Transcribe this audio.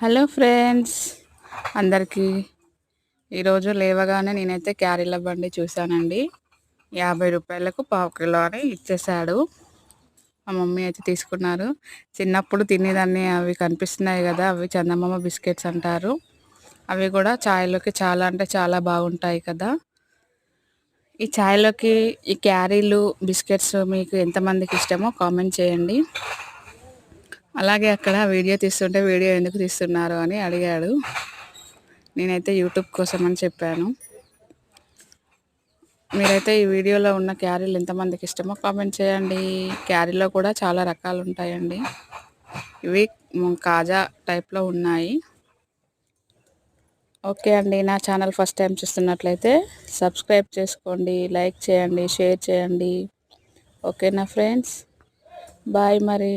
Hello friends అందరికీ ఈరోజు లేవగానే నేనైతే క్యారీల బండి చూశానండి. 50 రూపాయలకు పావు కిలో అని ఇచ్చేసాడు. మా మమ్మీ అయితే తీసుకున్నారు. చిన్నప్పుడు తినేదాన్ని, అవి కనిపిస్తున్నాయి కదా, అవి చందమామ బిస్కెట్స్ అంటారు. అవి కూడా చాయ్లోకి చాలా అంటే చాలా బాగుంటాయి కదా. ఈ చాయ్లోకి ఈ క్యారీలు బిస్కెట్స్ మీకు ఎంతమందికి ఇష్టమో కామెంట్ చేయండి. అలాగే అక్కడ వీడియో తీస్తుంటే వీడియో ఎందుకు తీస్తున్నారు అని అడిగాడు. నేనైతే యూట్యూబ్ కోసం అని చెప్పాను. మీరైతే ఈ వీడియోలో ఉన్న క్యారీలు ఎంతమందికి ఇష్టమో కామెంట్ చేయండి. క్యారీలో కూడా చాలా రకాలు ఉంటాయండి. ఇవి కాజా టైప్లో ఉన్నాయి. ఓకే అండి, నా ఛానల్ ఫస్ట్ టైం చూస్తున్నట్లయితే సబ్స్క్రైబ్ చేసుకోండి, లైక్ చేయండి, షేర్ చేయండి. ఓకేనా ఫ్రెండ్స్, బాయ్ మరి.